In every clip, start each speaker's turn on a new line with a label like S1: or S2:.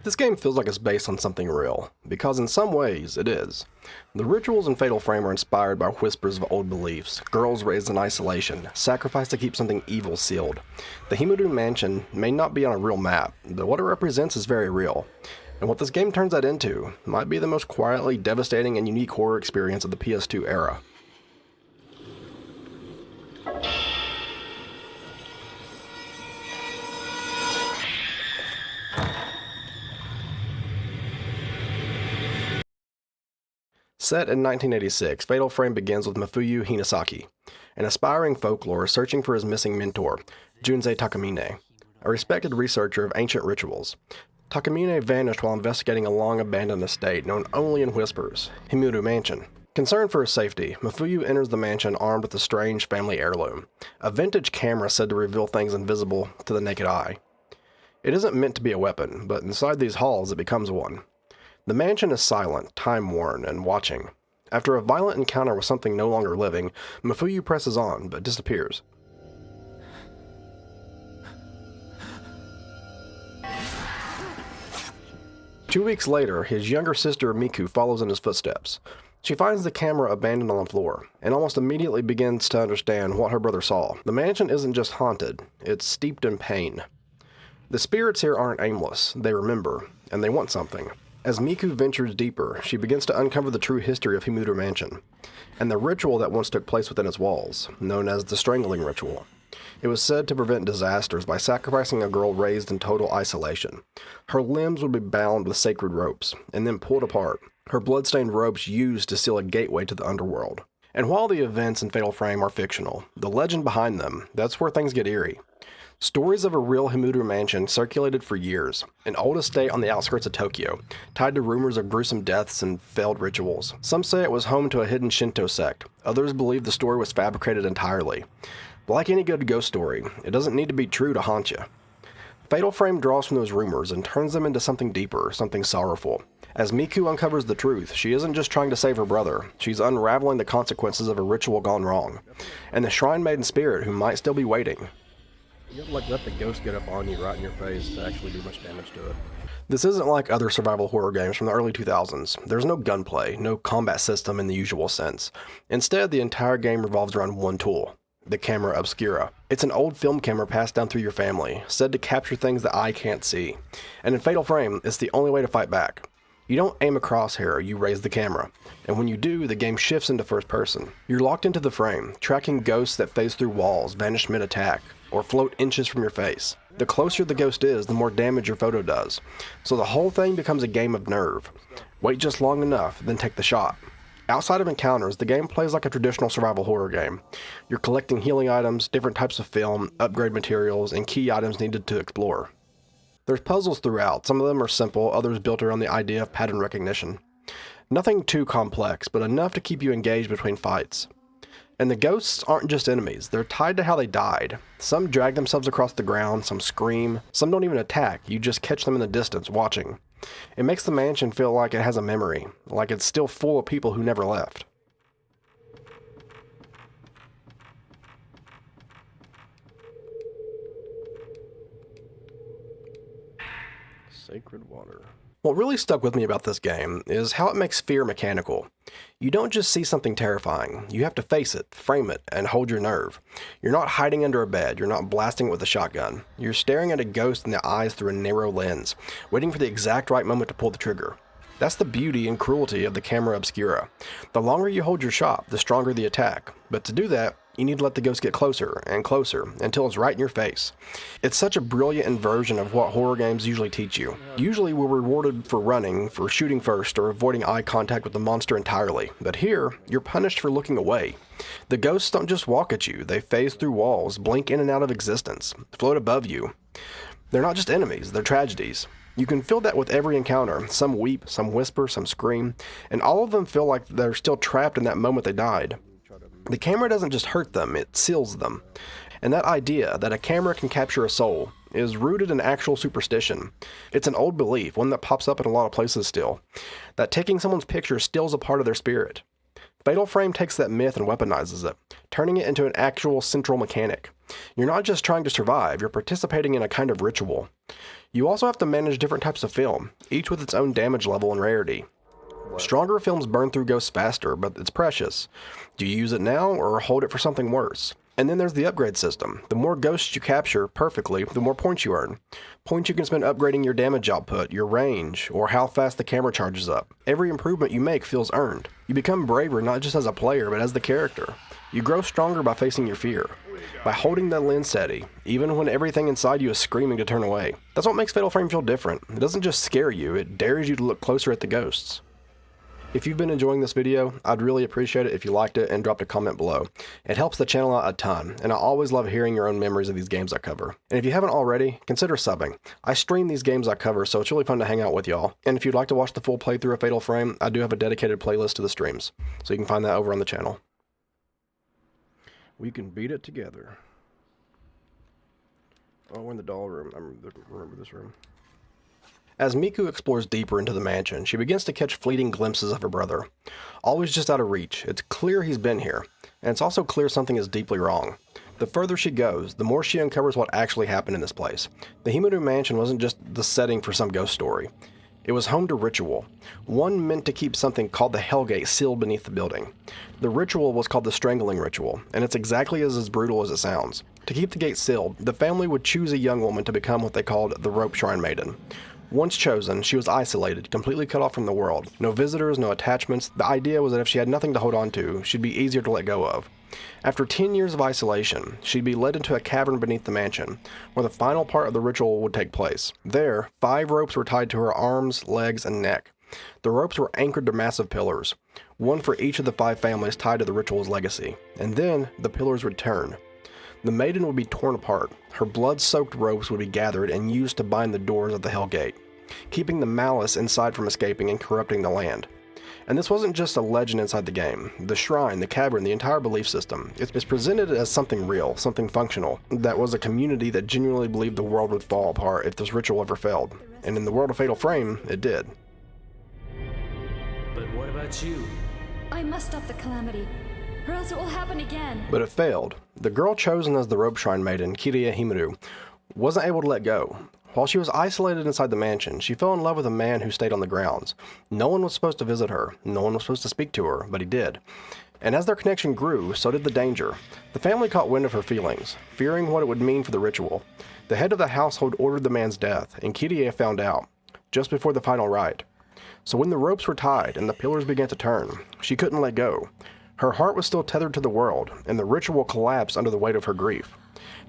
S1: This game feels like it's based on something real, because in some ways, it is. The rituals in Fatal Frame are inspired by whispers of old beliefs, girls raised in isolation, sacrificed to keep something evil sealed. The Himuro Mansion may not be on a real map, but what it represents is very real. And what this game turns that into might be the most quietly devastating and unique horror experience of the PS2 era. Set in 1986, Fatal Frame begins with Mafuyu Hinasaki, an aspiring folklore searching for his missing mentor, Junzei Takamine, a respected researcher of ancient rituals. Takamine vanished while investigating a long-abandoned estate known only in whispers, Himuro Mansion. Concerned for his safety, Mafuyu enters the mansion armed with a strange family heirloom, a vintage camera said to reveal things invisible to the naked eye. It isn't meant to be a weapon, but inside these halls it becomes one. The mansion is silent, time-worn, and watching. After a violent encounter with something no longer living, Mafuyu presses on, but disappears. Two weeks later, his younger sister Miku follows in his footsteps. She finds the camera abandoned on the floor, and almost immediately begins to understand what her brother saw. The mansion isn't just haunted, it's steeped in pain. The spirits here aren't aimless, they remember, and they want something. As Miku ventures deeper, she begins to uncover the true history of Himuro Mansion, and the ritual that once took place within its walls, known as the Strangling Ritual. It was said to prevent disasters by sacrificing a girl raised in total isolation. Her limbs would be bound with sacred ropes, and then pulled apart, her blood-stained ropes used to seal a gateway to the underworld. And while the events in Fatal Frame are fictional, the legend behind them, that's where things get eerie. Stories of a real Himuro Mansion circulated for years, an old estate on the outskirts of Tokyo, tied to rumors of gruesome deaths and failed rituals. Some say it was home to a hidden Shinto sect, others believe the story was fabricated entirely. But like any good ghost story, it doesn't need to be true to haunt you. Fatal Frame draws from those rumors and turns them into something deeper, something sorrowful. As Miku uncovers the truth, she isn't just trying to save her brother, she's unraveling the consequences of a ritual gone wrong, and the Shrine Maiden spirit who might still be waiting. You have to let the ghost get up on you right in your face to actually do much damage to it. This isn't like other survival horror games from the early 2000s. There's no gunplay, no combat system in the usual sense. Instead, the entire game revolves around one tool, the camera obscura. It's an old film camera passed down through your family, said to capture things the eye can't see. And in Fatal Frame, it's the only way to fight back. You don't aim a crosshair, you raise the camera. And when you do, the game shifts into first person. You're locked into the frame, tracking ghosts that phase through walls, vanish mid-attack, or float inches from your face. The closer the ghost is, the more damage your photo does. So the whole thing becomes a game of nerve. Wait just long enough, then take the shot. Outside of encounters, the game plays like a traditional survival horror game. You're collecting healing items, different types of film, upgrade materials, and key items needed to explore. There's puzzles throughout. Some of them are simple, others built around the idea of pattern recognition. Nothing too complex, but enough to keep you engaged between fights. And the ghosts aren't just enemies, they're tied to how they died. Some drag themselves across the ground, some scream, some don't even attack, you just catch them in the distance, watching. It makes the mansion feel like it has a memory, like it's still full of people who never left. Sacred water. What really stuck with me about this game is how it makes fear mechanical. You don't just see something terrifying, you have to face it, frame it, and hold your nerve. You're not hiding under a bed, you're not blasting it with a shotgun. You're staring at a ghost in the eyes through a narrow lens, waiting for the exact right moment to pull the trigger. That's the beauty and cruelty of the camera obscura. The longer you hold your shot, the stronger the attack. But to do that, you need to let the ghost get closer and closer until it's right in your face. It's such a brilliant inversion of what horror games usually teach you. Usually we're rewarded for running, for shooting first, or avoiding eye contact with the monster entirely. But here, you're punished for looking away. The ghosts don't just walk at you, they phase through walls, blink in and out of existence, float above you. They're not just enemies, they're tragedies. You can feel that with every encounter. Some weep, some whisper, some scream, and all of them feel like they're still trapped in that moment they died. The camera doesn't just hurt them, it seals them. And that idea that a camera can capture a soul is rooted in actual superstition. It's an old belief, one that pops up in a lot of places still, that taking someone's picture steals a part of their spirit. Fatal Frame takes that myth and weaponizes it, turning it into an actual central mechanic. You're not just trying to survive, you're participating in a kind of ritual. You also have to manage different types of film, each with its own damage level and rarity. Stronger films burn through ghosts faster, but it's precious. Do you use it now or hold it for something worse? And then there's the upgrade system. The more ghosts you capture perfectly, the more points you earn. Points you can spend upgrading your damage output, your range, or how fast the camera charges up. Every improvement you make feels earned. You become braver not just as a player, but as the character. You grow stronger by facing your fear, by holding the lens steady, even when everything inside you is screaming to turn away. That's what makes Fatal Frame feel different. It doesn't just scare you, it dares you to look closer at the ghosts. If you've been enjoying this video, I'd really appreciate it if you liked it and dropped a comment below. It helps the channel out a ton, and I always love hearing your own memories of these games I cover. And if you haven't already, consider subbing. I stream these games I cover, so it's really fun to hang out with y'all. And if you'd like to watch the full playthrough of Fatal Frame, I do have a dedicated playlist to the streams, so you can find that over on the channel. We can beat it together. Oh, we're in the doll room. I remember this room. As Miku explores deeper into the mansion, she begins to catch fleeting glimpses of her brother. Always just out of reach, it's clear he's been here, and it's also clear something is deeply wrong. The further she goes, the more she uncovers what actually happened in this place. The Himuro Mansion wasn't just the setting for some ghost story. It was home to ritual, one meant to keep something called the Hellgate sealed beneath the building. The ritual was called the Strangling Ritual, and it's exactly as brutal as it sounds. To keep the gate sealed, the family would choose a young woman to become what they called the Rope Shrine Maiden. Once chosen, she was isolated, completely cut off from the world. No visitors, no attachments. The idea was that if she had nothing to hold on to, she'd be easier to let go of. After 10 years of isolation, she'd be led into a cavern beneath the mansion, where the final part of the ritual would take place. There, 5 ropes were tied to her arms, legs, and neck. The ropes were anchored to massive pillars, one for each of the 5 families tied to the ritual's legacy. And then, the pillars would turn. The maiden would be torn apart. Her blood-soaked ropes would be gathered and used to bind the doors of the Hellgate, keeping the malice inside from escaping and corrupting the land. And this wasn't just a legend inside the game. The shrine, the cavern, the entire belief system, it's presented as something real, something functional, that was a community that genuinely believed the world would fall apart if this ritual ever failed. And in the world of Fatal Frame, it did.
S2: But what about you?
S3: I must stop the calamity, or else it will happen again.
S1: But it failed. The girl chosen as the Rope Shrine Maiden, Kiria Himuro, wasn't able to let go. While she was isolated inside the mansion, she fell in love with a man who stayed on the grounds. No one was supposed to visit her, no one was supposed to speak to her, but he did. And as their connection grew, so did the danger. The family caught wind of her feelings, fearing what it would mean for the ritual. The head of the household ordered the man's death, and Kiria found out, just before the final rite. So when the ropes were tied and the pillars began to turn, she couldn't let go. Her heart was still tethered to the world, and the ritual collapsed under the weight of her grief.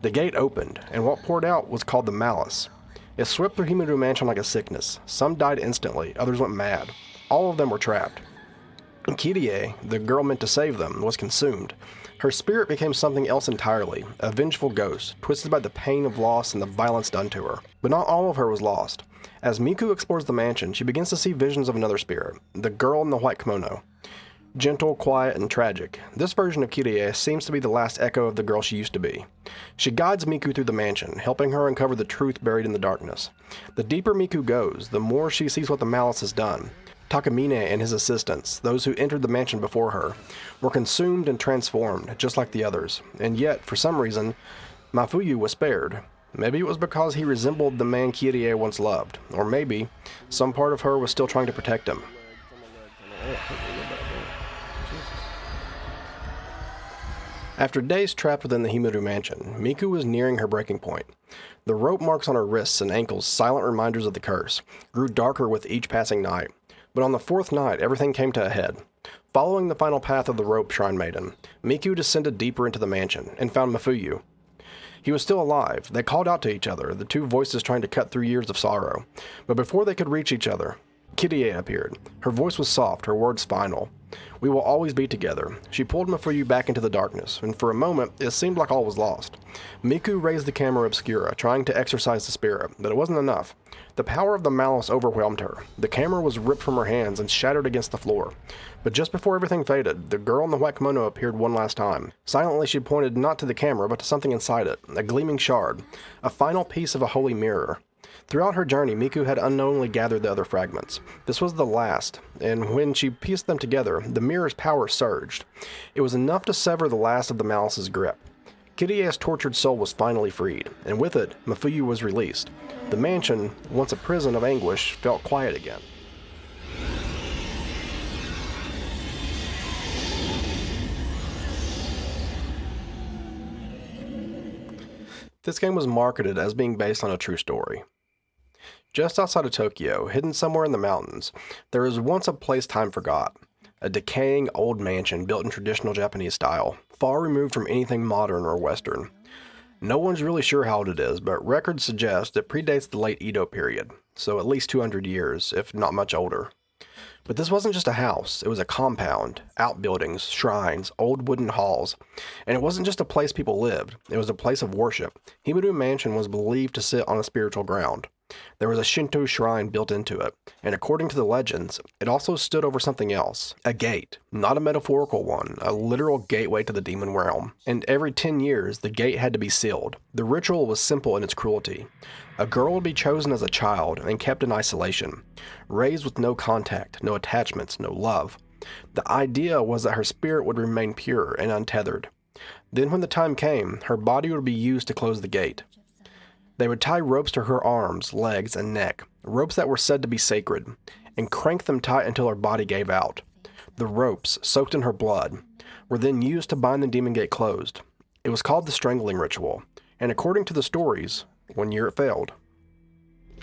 S1: The gate opened, and what poured out was called the Malice. It swept through Himuro Mansion like a sickness. Some died instantly, others went mad. All of them were trapped. Kirie, the girl meant to save them, was consumed. Her spirit became something else entirely, a vengeful ghost, twisted by the pain of loss and the violence done to her. But not all of her was lost. As Miku explores the mansion, she begins to see visions of another spirit, the girl in the white kimono. Gentle, quiet, and tragic, this version of Kirie seems to be the last echo of the girl she used to be. She guides Miku through the mansion, helping her uncover the truth buried in the darkness. The deeper Miku goes, the more she sees what the Malice has done. Takamine and his assistants, those who entered the mansion before her, were consumed and transformed, just like the others. And yet, for some reason, Mafuyu was spared. Maybe it was because he resembled the man Kirie once loved, or maybe some part of her was still trying to protect him. After days trapped within the Himuro Mansion, Miku was nearing her breaking point. The rope marks on her wrists and ankles, silent reminders of the curse, grew darker with each passing night. But on the 4th night, everything came to a head. Following the final path of the Rope Shrine Maiden, Miku descended deeper into the mansion and found Mafuyu. He was still alive. They called out to each other, the two voices trying to cut through years of sorrow. But before they could reach each other, Kirie appeared. Her voice was soft, her words final. "We will always be together." She pulled Mafuyu back into the darkness, and for a moment, it seemed like all was lost. Miku raised the camera obscura, trying to exorcise the spirit, but it wasn't enough. The power of the Malice overwhelmed her. The camera was ripped from her hands and shattered against the floor. But just before everything faded, the girl in the white kimono appeared one last time. Silently, she pointed not to the camera, but to something inside it, a gleaming shard, a final piece of a holy mirror. Throughout her journey, Miku had unknowingly gathered the other fragments. This was the last, and when she pieced them together, the mirror's power surged. It was enough to sever the last of the Malice's grip. Kirie's tortured soul was finally freed, and with it, Mafuyu was released. The mansion, once a prison of anguish, felt quiet again. This game was marketed as being based on a true story. Just outside of Tokyo, hidden somewhere in the mountains, there was once a place time forgot. A decaying old mansion built in traditional Japanese style, far removed from anything modern or Western. No one's really sure how old it is, but records suggest it predates the late Edo period, so at least 200 years, if not much older. But this wasn't just a house, it was a compound, outbuildings, shrines, old wooden halls, and it wasn't just a place people lived, it was a place of worship. Himuro Mansion was believed to sit on a spiritual ground. There was a Shinto shrine built into it, and according to the legends, it also stood over something else. A gate, not a metaphorical one, a literal gateway to the demon realm. And every 10 years, the gate had to be sealed. The ritual was simple in its cruelty. A girl would be chosen as a child and kept in isolation, raised with no contact, no attachments, no love. The idea was that her spirit would remain pure and untethered. Then when the time came, her body would be used to close the gate. They would tie ropes to her arms, legs, and neck, ropes that were said to be sacred, and crank them tight until her body gave out. The ropes, soaked in her blood, were then used to bind the demon gate closed. It was called the Strangling Ritual, and according to the stories, one year it failed.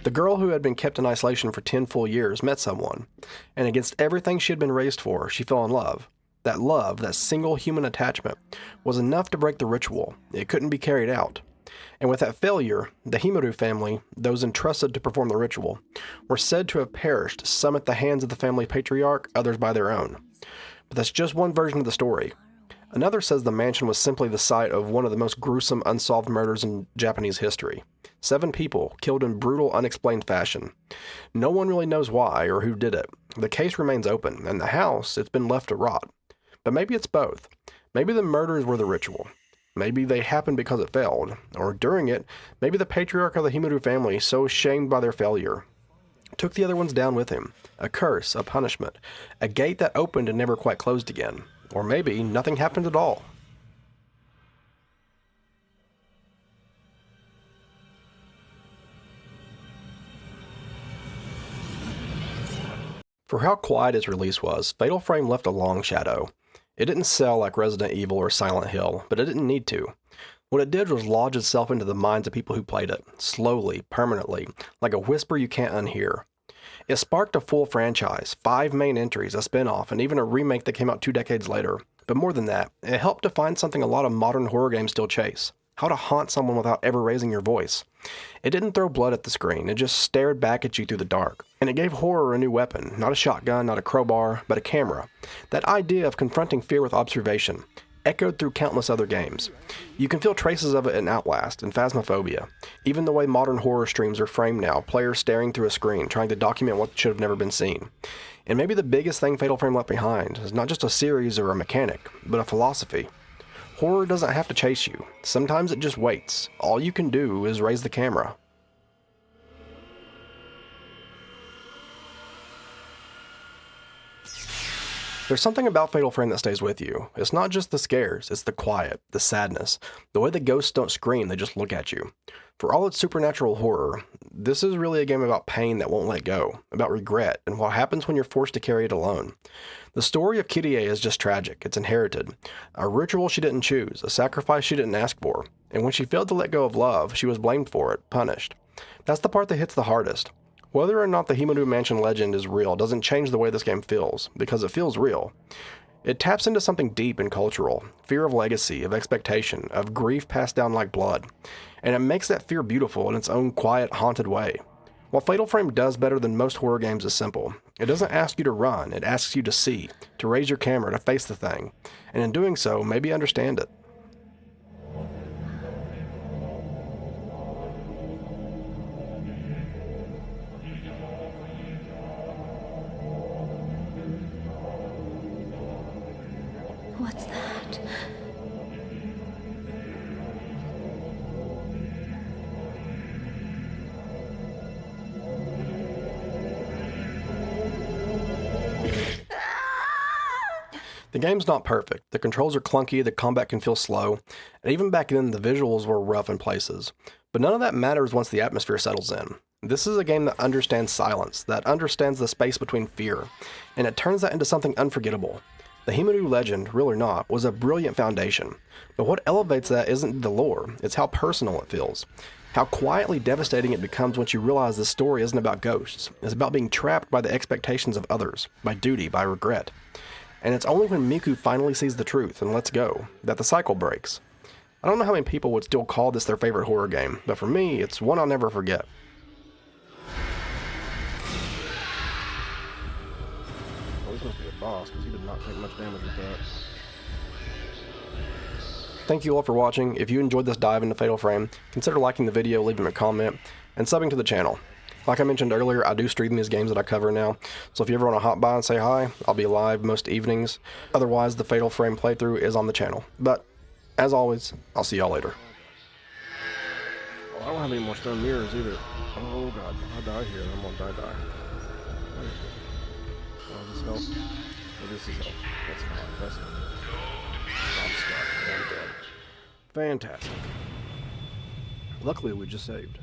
S1: The girl who had been kept in isolation for 10 full years met someone, and against everything she had been raised for, she fell in love. That love, that single human attachment, was enough to break the ritual. It couldn't be carried out. And with that failure, the Himuro family, those entrusted to perform the ritual, were said to have perished, some at the hands of the family patriarch, others by their own. But that's just one version of the story. Another says the mansion was simply the site of one of the most gruesome unsolved murders in Japanese history. 7 people killed in brutal, unexplained fashion. No one really knows why or who did it. The case remains open, and the house, it's been left to rot. But maybe it's both. Maybe the murders were the ritual. Maybe they happened because it failed, or during it, maybe the patriarch of the Himuro family, so shamed by their failure, took the other ones down with him. A curse, a punishment, a gate that opened and never quite closed again. Or maybe nothing happened at all. For how quiet its release was, Fatal Frame left a long shadow. It didn't sell like Resident Evil or Silent Hill, but it didn't need to. What it did was lodge itself into the minds of people who played it, slowly, permanently, like a whisper you can't unhear. It sparked a full franchise, 5 main entries, a spin-off, and even a remake that came out 2 decades later. But more than that, it helped define something a lot of modern horror games still chase: how to haunt someone without ever raising your voice. It didn't throw blood at the screen, it just stared back at you through the dark. And it gave horror a new weapon, not a shotgun, not a crowbar, but a camera. That idea of confronting fear with observation echoed through countless other games. You can feel traces of it in Outlast and Phasmophobia. Even the way modern horror streams are framed now, players staring through a screen, trying to document what should have never been seen. And maybe the biggest thing Fatal Frame left behind is not just a series or a mechanic, but a philosophy. Horror doesn't have to chase you. Sometimes it just waits. All you can do is raise the camera. There's something about Fatal Frame that stays with you. It's not just the scares, it's the quiet, the sadness, the way the ghosts don't scream, they just look at you. For all its supernatural horror, this is really a game about pain that won't let go, about regret, and what happens when you're forced to carry it alone. The story of Kirie is just tragic, it's inherited. A ritual she didn't choose, a sacrifice she didn't ask for, and when she failed to let go of love, she was blamed for it, punished. That's the part that hits the hardest. Whether or not the Himuro Mansion legend is real doesn't change the way this game feels, because it feels real. It taps into something deep and cultural, fear of legacy, of expectation, of grief passed down like blood, and it makes that fear beautiful in its own quiet, haunted way. What Fatal Frame does better than most horror games is simple. It doesn't ask you to run, it asks you to see, to raise your camera, to face the thing, and in doing so, maybe understand it.
S3: What's that?
S1: The game's not perfect. The controls are clunky, the combat can feel slow, and even back then the visuals were rough in places. But none of that matters once the atmosphere settles in. This is a game that understands silence, that understands the space between fear, and it turns that into something unforgettable. The Himuro legend, real or not, was a brilliant foundation. But what elevates that isn't the lore, it's how personal it feels. How quietly devastating it becomes once you realize this story isn't about ghosts. It's about being trapped by the expectations of others, by duty, by regret. And it's only when Miku finally sees the truth and lets go that the cycle breaks. I don't know how many people would still call this their favorite horror game, but for me, it's one I'll never forget. Well, this must be a boss, because he did not take much damage with that. Thank you all for watching. If you enjoyed this dive into Fatal Frame, consider liking the video, leaving a comment, and subbing to the channel. Like I mentioned earlier, I do stream these games that I cover now, so if you ever want to hop by and say hi, I'll be live most evenings. Otherwise, the Fatal Frame playthrough is on the channel. But, as always, I'll see y'all later. Well, I don't have any more stone mirrors either. Oh god, if I die here, I'm gonna die. Oh, does this help? Oh, this is help. That's fine. That's it. I'm stuck. I'm dead. Fantastic. Luckily, we just saved.